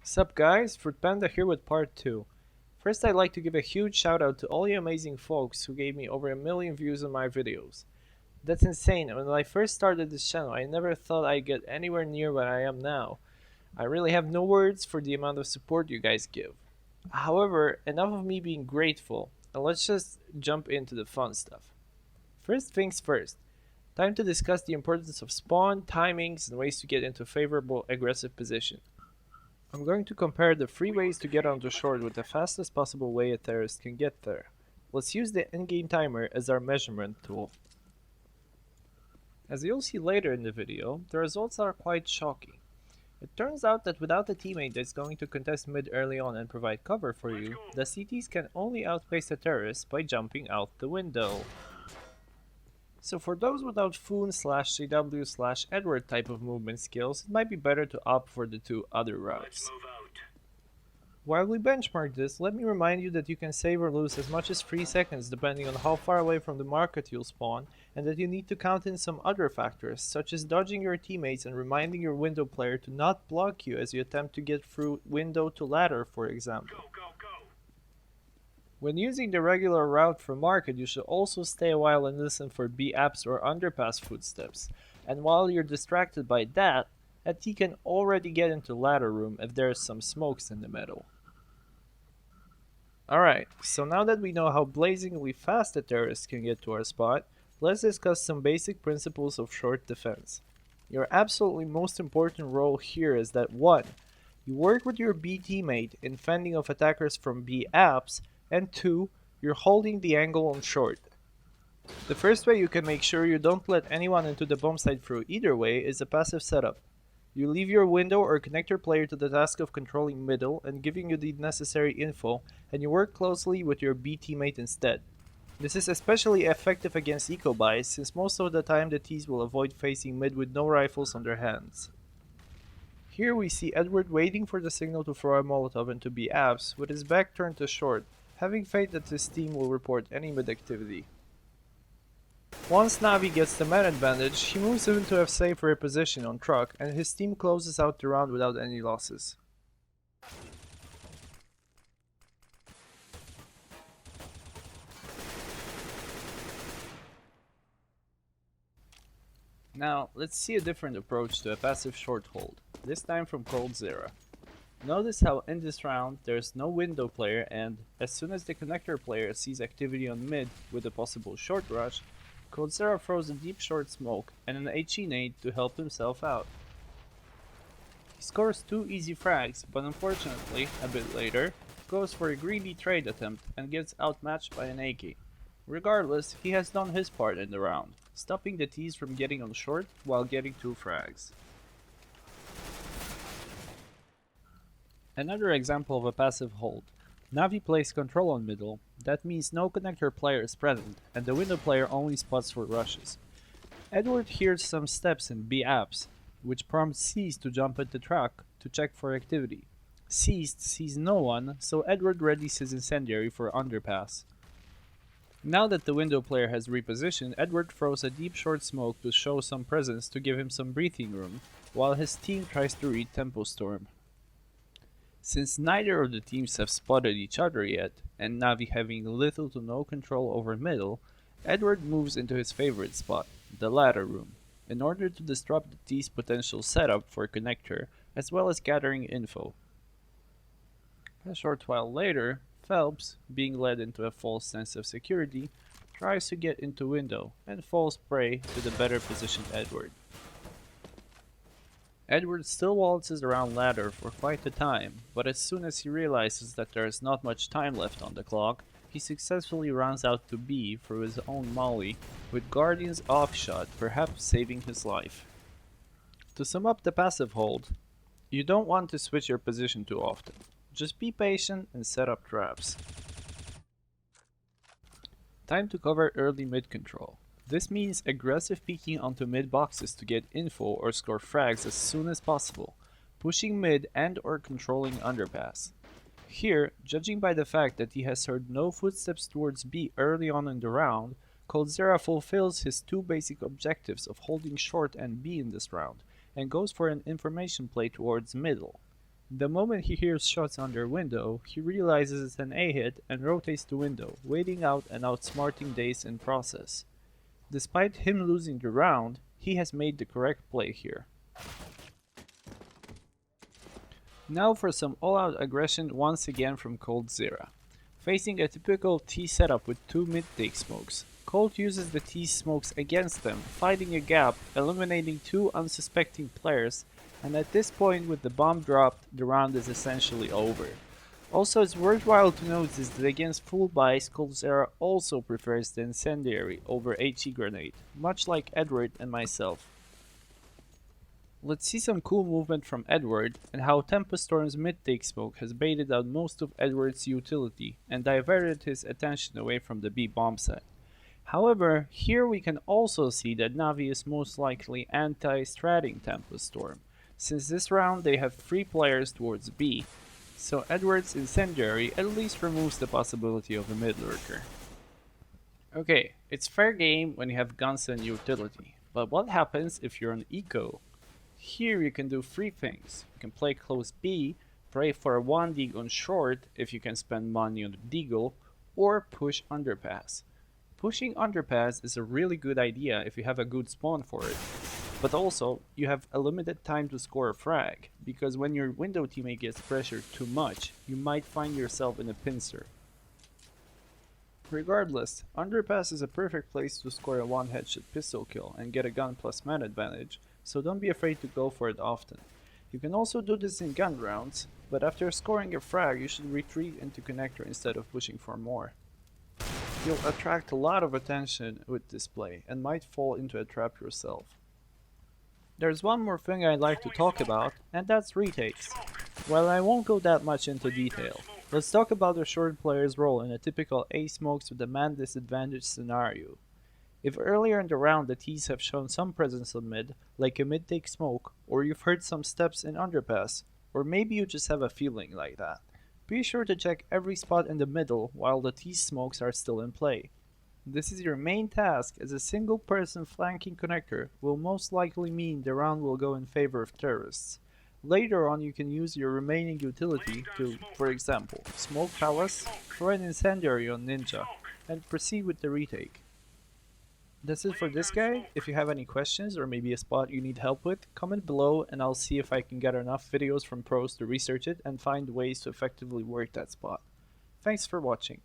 Sup guys, Fruit Panda here with part 2. First I'd like to give a huge shout out to all you amazing folks who gave me over a million views on my videos. That's insane, and when I first started this channel I never thought I'd get anywhere near where I am now. I really have no words for the amount of support you guys give. However, enough of me being grateful, and let's just jump into the fun stuff. First things first, time to discuss the importance of spawn, timings, and ways to get into favorable aggressive position. I'm going to compare the 3 ways to get onto short with the fastest possible way a terrorist can get there. Let's use the in-game timer as our measurement tool. As you'll see later in the video, the results are quite shocking. It turns out that without a teammate that's going to contest mid early on and provide cover for you, the CTs can only outpace the terrorists by jumping out the window. So for those without Foon/CW/Edward type of movement skills, it might be better to opt for the 2 other routes. While we benchmark this, let me remind you that you can save or lose as much as 3 seconds depending on how far away from the market you'll spawn, and that you need to count in some other factors, such as dodging your teammates and reminding your window player to not block you as you attempt to get through window to ladder, for example. When using the regular route for market, you should also stay a while and listen for B-apps or underpass footsteps, and while you're distracted by that, a T can already get into ladder room if there's some smokes in the middle. Alright, so now that we know how blazingly fast a terrorist can get to our spot, let's discuss some basic principles of short defense. Your absolutely most important role here is that 1. You work with your B teammate in fending off attackers from B apps, and 2. You're holding the angle on short. The first way you can make sure you don't let anyone into the bomb site through either way is a passive setup. You leave your window or connector player to the task of controlling middle and giving you the necessary info, and you work closely with your B teammate instead. This is especially effective against eco buys, since most of the time the Ts will avoid facing mid with no rifles on their hands. Here we see Edward waiting for the signal to throw a Molotov into B apps, with his back turned to short, having faith that his team will report any mid activity. Once Navi gets the man advantage, he moves into a safer position on truck, and his team closes out the round without any losses. Now, let's see a different approach to a passive short hold, this time from coldzera. Notice how in this round there's no window player, and as soon as the connector player sees activity on mid with a possible short rush, coldzera throws a deep short smoke and an HE nade to help himself out. He scores 2 easy frags, but unfortunately, a bit later, goes for a greedy trade attempt and gets outmatched by an AK. Regardless, he has done his part in the round, stopping the Ts from getting on short while getting 2 frags. Another example of a passive hold. Navi plays control on middle, that means no connector player is present, and the window player only spots for rushes. Edward hears some steps in B apps, which prompts Seized to jump at the truck to check for activity. Seized sees no one, so Edward readies his incendiary for underpass. Now that the window player has repositioned, Edward throws a deep short smoke to show some presence to give him some breathing room, while his team tries to read Tempo Storm. Since neither of the teams have spotted each other yet, and Navi having little to no control over middle, Edward moves into his favorite spot, the ladder room, in order to disrupt the T's potential setup for connector, as well as gathering info. A short while later, Phelps, being led into a false sense of security, tries to get into window, and falls prey to the better positioned Edward. Edward still waltzes around ladder for quite a time, but as soon as he realizes that there is not much time left on the clock, he successfully runs out to B through his own molly, with Guardian's offshot perhaps saving his life. To sum up the passive hold, you don't want to switch your position too often. Just be patient and set up traps. Time to cover early mid control. This means aggressive peeking onto mid boxes to get info or score frags as soon as possible, pushing mid and or controlling underpass. Here, judging by the fact that he has heard no footsteps towards B early on in the round, coldzera fulfills his 2 basic objectives of holding short and B in this round, and goes for an information play towards middle. The moment he hears shots on their window, he realizes it's an A hit and rotates the window, waiting out and outsmarting Daze in process. Despite him losing the round, he has made the correct play here. Now for some all-out aggression once again from coldzera. Facing a typical T setup with two mid-take smokes, Colt uses the T smokes against them, finding a gap, eliminating two unsuspecting players, and at this point with the bomb dropped, the round is essentially over. Also, it's worthwhile to notice that against full buys, coldzera also prefers the incendiary over HE grenade, much like Edward and myself. Let's see some cool movement from Edward and how Tempest Storm's mid-take smoke has baited out most of Edward's utility and diverted his attention away from the B bomb site. However, here we can also see that Navi is most likely anti-stratting Tempest Storm, since this round they have 3 players towards B, so Edward's incendiary at least removes the possibility of a mid lurker. Okay, it's fair game when you have guns and utility, but what happens if you're an eco? Here you can do 3 things. You can play close B, pray for a 1 dig on short if you can spend money on the deagle, or push underpass. Pushing underpass is a really good idea if you have a good spawn for it, but also you have a limited time to score a frag, because when your window teammate gets pressured too much, you might find yourself in a pincer. Regardless, underpass is a perfect place to score a 1 headshot pistol kill and get a gun plus man advantage, so don't be afraid to go for it often. You can also do this in gun rounds, but after scoring a frag you should retreat into connector instead of pushing for more. You'll attract a lot of attention with this play and might fall into a trap yourself. There's one more thing I'd like to talk about, and that's retakes. While I won't go that much into detail, let's talk about the short player's role in a typical A smokes with a man disadvantage scenario. If earlier in the round the T's have shown some presence on mid, like a mid-take smoke, or you've heard some steps in underpass, or maybe you just have a feeling like that, be sure to check every spot in the middle while the T smokes are still in play. This is your main task, as a single person flanking connector will most likely mean the round will go in favor of terrorists. Later on you can use your remaining utility to, for example, smoke palace, throw an incendiary on ninja, and proceed with the retake. That's it for this guide. If you have any questions or maybe a spot you need help with, comment below and I'll see if I can get enough videos from pros to research it and find ways to effectively work that spot. Thanks for watching.